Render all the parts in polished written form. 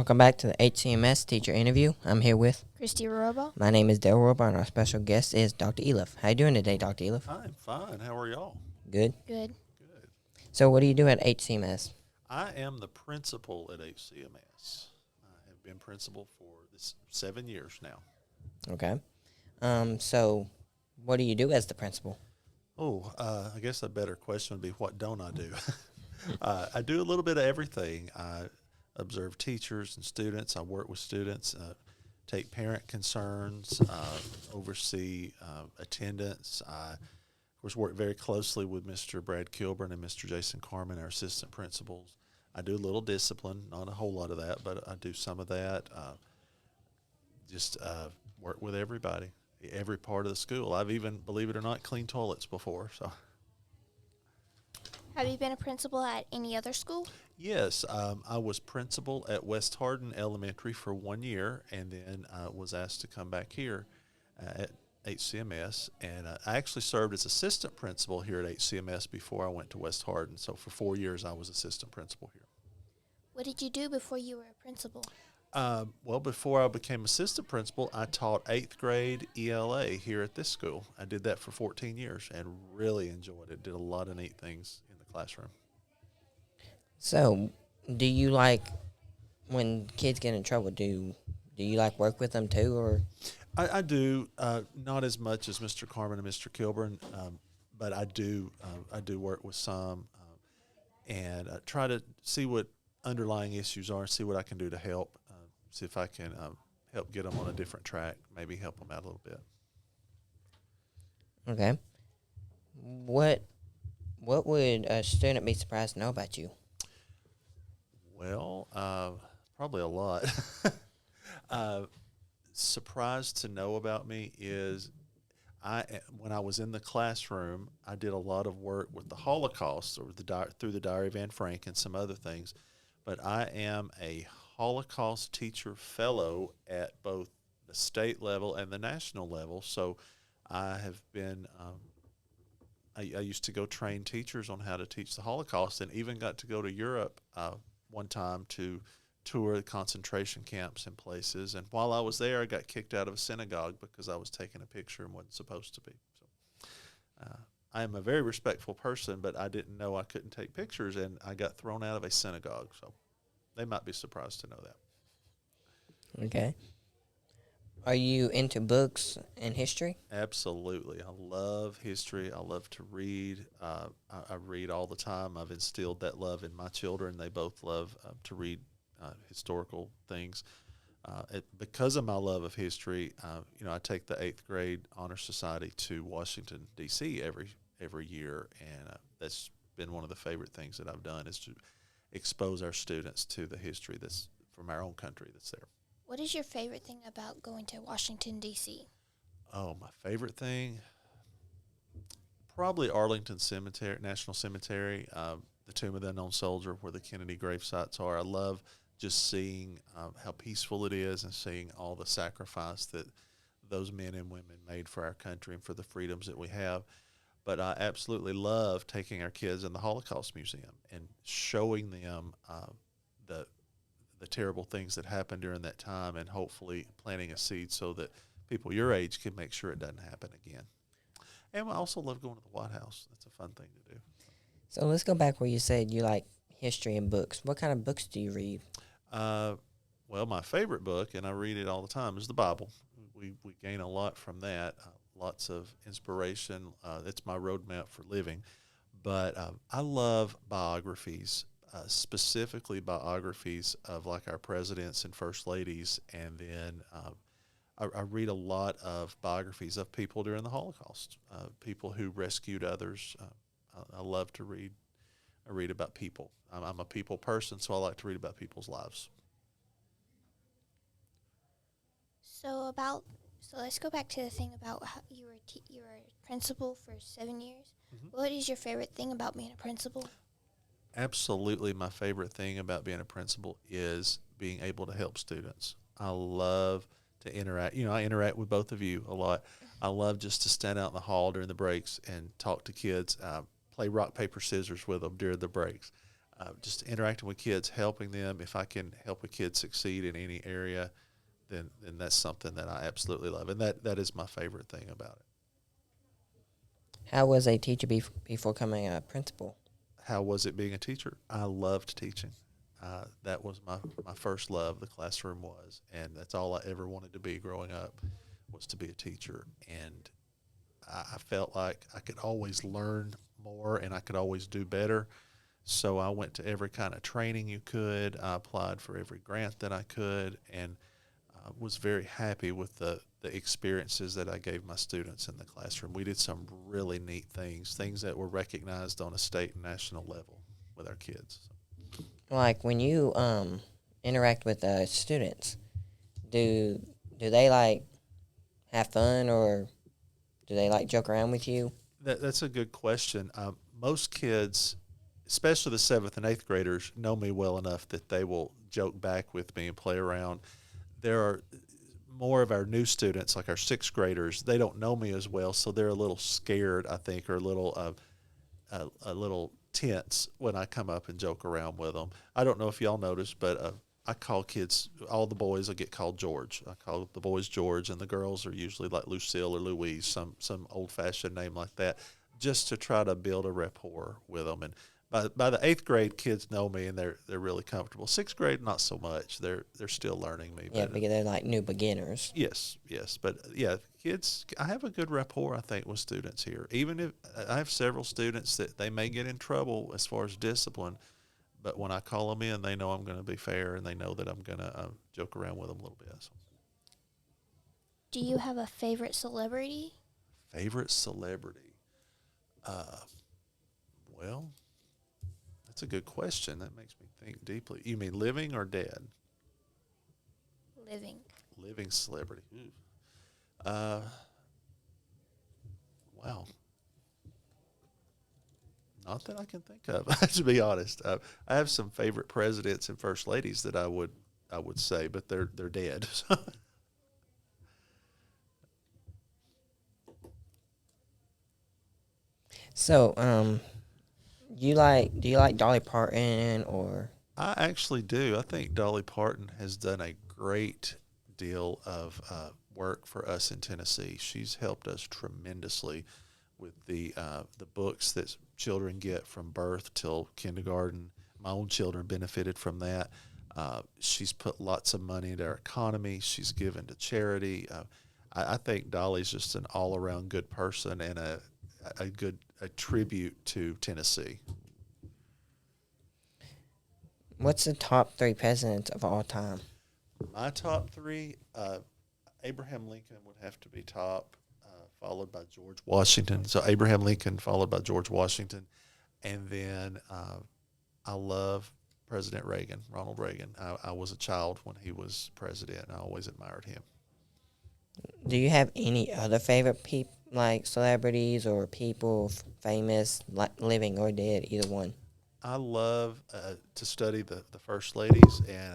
Welcome back to the HCMS teacher interview. I'm here with Kristy Rohrabaugh. my name is Rohrabaugh, and our special guest is Dr. Eliff. How you doing today, Dr. Eliff? I'm fine. How are y'all? Good. Good. Good. So, what do you do at HCMS? I am the principal at HCMS. I have been principal for this 7 years now. Okay. So, what do you do as the principal? I guess a better question would be, what don't I do? I do a little bit of everything. I observe teachers and students. I work with students, take parent concerns, oversee attendance. I, of course, work very closely with Mr. Brad Kilburn and Mr. Jason Carmen, our assistant principals. I do a little discipline, not a whole lot of that, but I do some of that. Just work with everybody, every part of the school. I've even, believe it or not, cleaned toilets before. So, Have you been a principal at any other school? yes, I was principal at West Hardin Elementary for 1 year, and then was asked to come back here at HCMS. And I actually served as assistant principal here at HCMS before I went to West Hardin. So for 4 years, I was assistant principal here. What did you do before you were a principal? Well, before I became assistant principal, I taught 8th grade ELA here at this school. I did that for 14 years and really enjoyed it. Did a lot of neat things in the classroom. So, do you like when kids get in trouble? Do you like work with them too, or? I do, not as much as Mr. Carmen and Mr. Kilburn, but I do work with some and try to see what underlying issues are, see what I can do to help, see if I can help get them on a different track, maybe help them out a little bit. Okay. What would a student be surprised to know about you? Well, probably a lot. Surprised to know about me is when I was in the classroom, I did a lot of work with the Holocaust or through the Diary of Anne Frank and some other things. But I am a Holocaust teacher fellow at both the state level and the national level. So I have been, I used to go train teachers on how to teach the Holocaust, and even got to go to Europe one time to tour the concentration camps and places. And while I was there, I got kicked out of a synagogue because I was taking a picture and wasn't supposed to be. So I am a very respectful person, but I didn't know I couldn't take pictures, and I got thrown out of a synagogue. So they might be surprised to know that. Okay. Are you into books and history? Absolutely. I love history. I love to read. I read all the time. I've instilled that love in my children. They both love to read historical things. Because of my love of history, I take the 8th grade honor society to Washington, D.C. every year, and that's been one of the favorite things that I've done, is to expose our students to the history that's from our own country that's there. What is your favorite thing about going to Washington, D.C.? Oh, my favorite thing? Probably Arlington Cemetery, National Cemetery, the Tomb of the Unknown Soldier, where the Kennedy grave sites are. I love just seeing how peaceful it is and seeing all the sacrifice that those men and women made for our country and for the freedoms that we have. But I absolutely love taking our kids in the Holocaust Museum and showing them the terrible things that happened during that time, and hopefully planting a seed so that people your age can make sure it doesn't happen again. And I also love going to the White House. That's a fun thing to do. So let's go back where you said you like history and books. What kind of books do you read? Well, my favorite book, and I read it all the time, is the Bible. We gain a lot from that, lots of inspiration. It's my roadmap for living. But I love biographies, specifically biographies of like our presidents and first ladies. And then I read a lot of biographies of people during the Holocaust, people who rescued others. I love to read. I read about people. I'm a people person, so I like to read about people's lives. So let's go back to the thing about how you were a principal for 7 years. Mm-hmm. What is your favorite thing about being a principal? Absolutely, my favorite thing about being a principal is being able to help students. I love to interact. I interact with both of you a lot. I love just to stand out in the hall during the breaks and talk to kids, play rock, paper, scissors with them during the breaks. just interacting with kids, helping them. If I can help a kid succeed in any area, then that's something that I absolutely love, and that is my favorite thing about it. How was a teacher before becoming a principal? How was it being a teacher? I loved teaching. That was my first love. The classroom was, and that's all I ever wanted to be growing up, was to be a teacher. And I felt like I could always learn more and I could always do better. So I went to every kind of training you could. I applied for every grant that I could, and was very happy with the experiences that I gave my students in the classroom. We did some really neat things that were recognized on a state and national level with our kids. Like when you interact with students, do they like have fun, or do they like joke around with you? That's a good question. Most kids, especially the 7th and 8th graders, know me well enough that they will joke back with me and play around. There are more of our new students, like our 6th graders, they don't know me as well, so they're a little scared, I think, or a little tense when I come up and joke around with them. I don't know if y'all noticed, but I call kids, all the boys will get called George. I call the boys George, and the girls are usually like Lucille or Louise, some old-fashioned name like that, just to try to build a rapport with them. And by the 8th grade, kids know me and they're really comfortable. 6th grade, not so much. They're still learning me. Yeah, But, because they're like new beginners. yes, but yeah, kids. I have a good rapport, I think, with students here. Even if I have several students that they may get in trouble as far as discipline, but when I call them in, they know I'm going to be fair and they know that I'm going to joke around with them a little bit. So. Do you have a favorite celebrity? Favorite celebrity? Well, that's a good question. That makes me think deeply. You mean living or dead? Living. Living celebrity. Ooh. Wow. Not that I can think of, to be honest. I have some favorite presidents and first ladies that I would say, but they're dead. So, do you like Dolly Parton or? I actually do. I think Dolly Parton has done a great deal of work for us in Tennessee. She's helped us tremendously with the books that children get from birth till kindergarten. My own children benefited from that. She's put lots of money into our economy. She's given to charity. I think Dolly's just an all-around good person and a tribute to Tennessee. What's the top 3 presidents of all time? My top 3, Abraham Lincoln would have to be top, followed by George Washington. So Abraham Lincoln, followed by George Washington. And then I love President Reagan, Ronald Reagan. I was a child when he was president, and I always admired him. Do you have any other favorite people, like celebrities or people famous, like living or dead, either one? I love to study the first ladies, and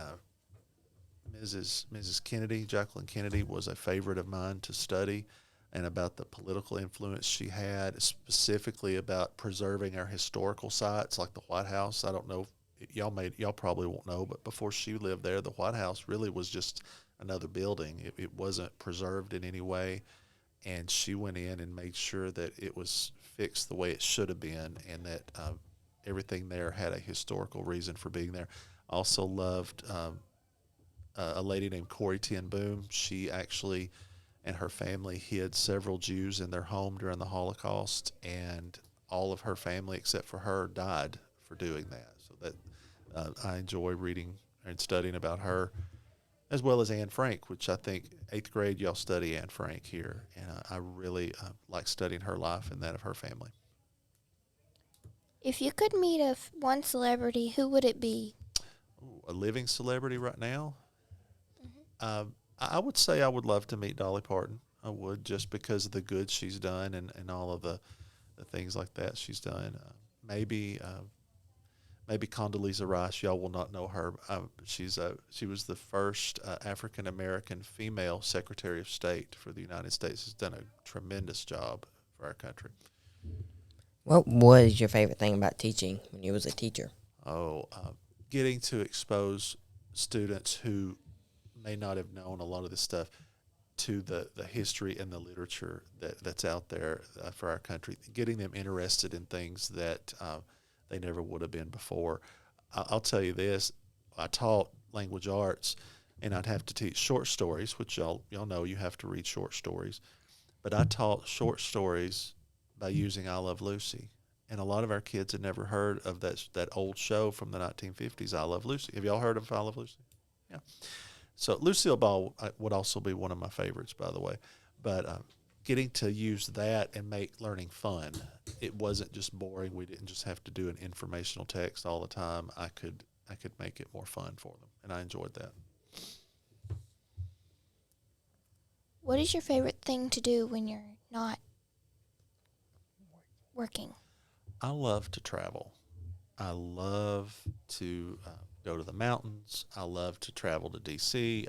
Mrs. Kennedy, Jacqueline Kennedy, was a favorite of mine to study, and about the political influence she had, specifically about preserving our historical sites like the White House. I don't know if y'all probably won't know, but before she lived there, the White House really was just another building. It wasn't preserved in any way, and she went in and made sure that it was fixed the way it should have been, and that everything there had a historical reason for being there. I also loved a lady named Corrie ten Boom. She actually and her family hid several Jews in their home during the Holocaust, and all of her family except for her died for doing that. So that I enjoy reading and studying about her, as well as Anne Frank, which I think 8th grade y'all study Anne Frank here, and I really like studying her life and that of her family. If you could meet one celebrity, who would it be? Ooh, a living celebrity right now? Mm-hmm. I would say I would love to meet Dolly Parton. I would, just because of the good she's done and all of the things like that she's done. Maybe Condoleezza Rice. Y'all will not know her. She was the first African American female Secretary of State for the United States. Has done a tremendous job for our country. What was your favorite thing about teaching when you was a teacher? Getting to expose students who may not have known a lot of this stuff to the history and the literature that's out there for our country, getting them interested in things that they never would have been before. I'll tell you this, I taught language arts, and I'd have to teach short stories, which y'all know you have to read short stories. But I taught short stories by using I Love Lucy. And a lot of our kids had never heard of that old show from the 1950s, I Love Lucy. Have y'all heard of I Love Lucy? Yeah. So Lucille Ball would also be one of my favorites, by the way. But getting to use that and make learning fun, it wasn't just boring. We didn't just have to do an informational text all the time. I could make it more fun for them, and I enjoyed that. What is your favorite thing to do when you're not working? I love to travel. I love to go to the mountains. I love to travel to D.C.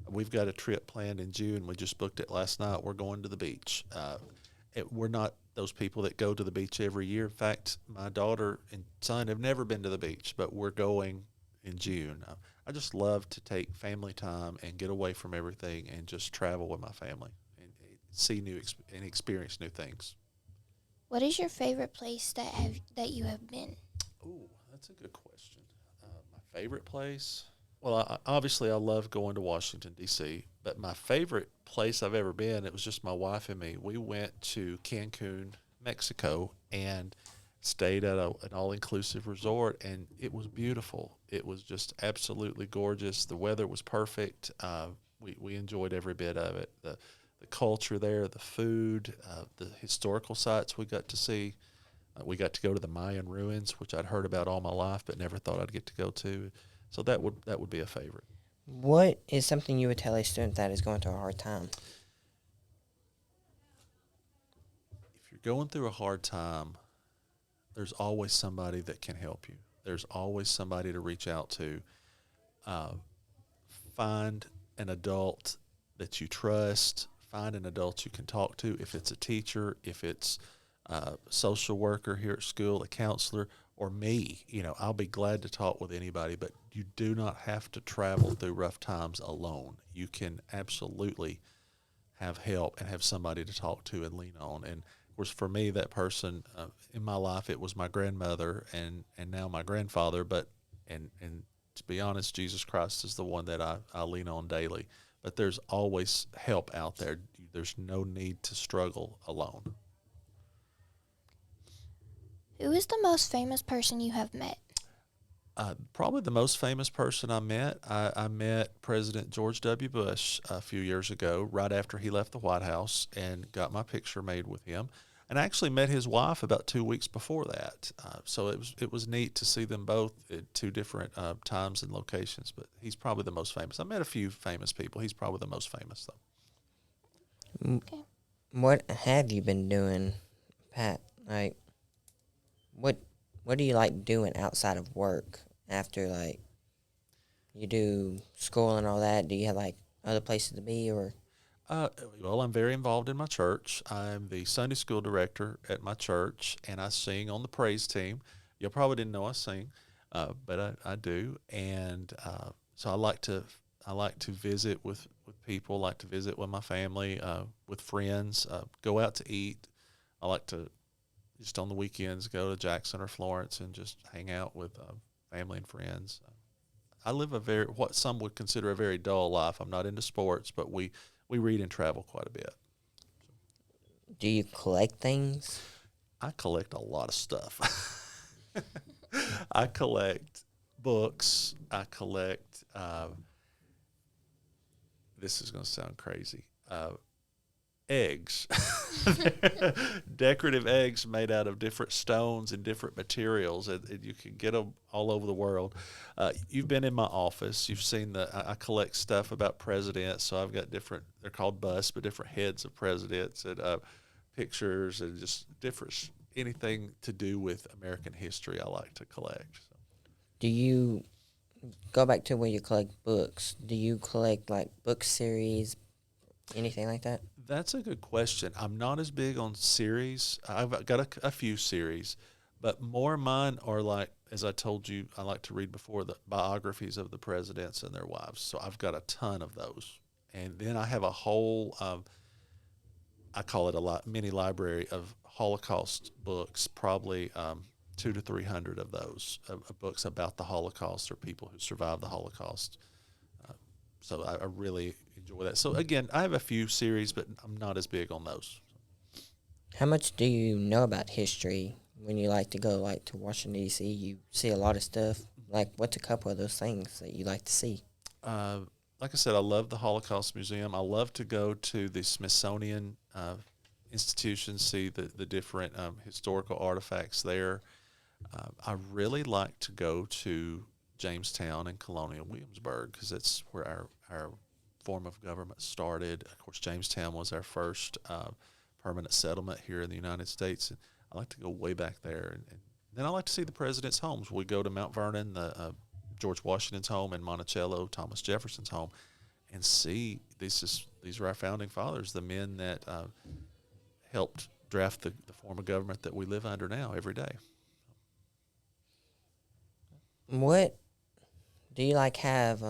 We've got a trip planned in June. We just booked it last night. We're going to the beach. We're not those people that go to the beach every year. In fact, my daughter and son have never been to the beach, but we're going in June. I just love to take family time and get away from everything and just travel with my family and see and experience new things. What is your favorite place that you have been? Ooh, that's a good question. My favorite place? Well, obviously I love going to Washington, D.C., but my favorite place I've ever been, it was just my wife and me. We went to Cancun, Mexico, and stayed at an all-inclusive resort, and it was beautiful. It was just absolutely gorgeous. The weather was perfect. We enjoyed every bit of it. The culture there, the food, the historical sites we got to see. We got to go to the Mayan ruins, which I'd heard about all my life, but never thought I'd get to go to. So that would be a favorite. What is something you would tell a student that is going through a hard time? If you're going through a hard time, there's always somebody that can help you. There's always somebody to reach out to. Find an adult that you trust. Find an adult you can talk to. If it's a teacher, if it's a social worker here at school, a counselor, or me, I'll be glad to talk with anybody, but you do not have to travel through rough times alone. You can absolutely have help and have somebody to talk to and lean on. And of course, for me, that person in my life, it was my grandmother and now my grandfather. But and to be honest, Jesus Christ is the one that I lean on daily. But there's always help out there. There's no need to struggle alone. Who is the most famous person you have met? Probably the most famous person I met, I met President George W. Bush a few years ago, right after he left the White House, and got my picture made with him. And I actually met his wife about 2 weeks before that. So it was neat to see them both at two different times and locations. But he's probably the most famous. I met a few famous people. He's probably the most famous, though. Okay. What have you been doing, Pat? Like, what do you like doing outside of work after, like, you do school and all that? Do you have, like, other places to be, or? Well, I'm very involved in my church. I'm the Sunday school director at my church, and I sing on the praise team. You probably didn't know I sing, but I do. And so I like to visit with people, like to visit with my family, with friends, go out to eat. I like to just on the weekends go to Jackson or Florence and just hang out with family and friends. I live what some would consider a very dull life. I'm not into sports, but we read and travel quite a bit. Do you collect things? I collect a lot of stuff. I collect books. I collect, this is going to sound crazy, eggs. Decorative eggs made out of different stones and different materials, and you can get them all over the world. You've been in my office. You've seen I collect stuff about presidents, so I've got different, they're called busts, but different heads of presidents, and pictures, and just different, anything to do with American history I like to collect. So. Do you go back to where you collect books? Do you collect, like, book series, anything like that? That's a good question. I'm not as big on series. I've got a few series, but more of mine are like as I told you, I like to read before the biographies of the presidents and their wives. So I've got a ton of those. And then I have a whole, I call it a mini library of Holocaust books, probably 200 to 300 of those of books about the Holocaust or people who survived the Holocaust. Uh, so I really enjoy that. So again, I have a few series, but I'm not as big on those. How much do you know about history when you like to go like to Washington D.C.? You see a lot of stuff. Like, what's a couple of those things that you like to see? Uh, like I said, I love the Holocaust Museum. I love to go to the Smithsonian institution, see the different historical artifacts there. I really like to go to Jamestown and Colonial Williamsburg because that's where our form of government started. Of course, Jamestown was our first permanent settlement here in the United States. And I like to go way back there. And then I like to see the presidents' homes. We go to Mount Vernon, the George Washington's home, and Monticello, Thomas Jefferson's home, and see these are our founding fathers, the men that helped draft the form of government that we live under now every day. What do you like have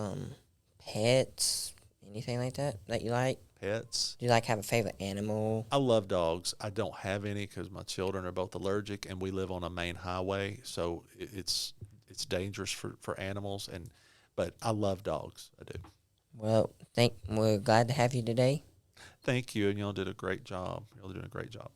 pets? Anything like that you like? Pets. Do you like have a favorite animal? I love dogs. I don't have any because my children are both allergic, and we live on a main highway, so it's dangerous for animals. But I love dogs. I do. Well, we're glad to have you today. Thank you, and y'all did a great job. Y'all doing a great job.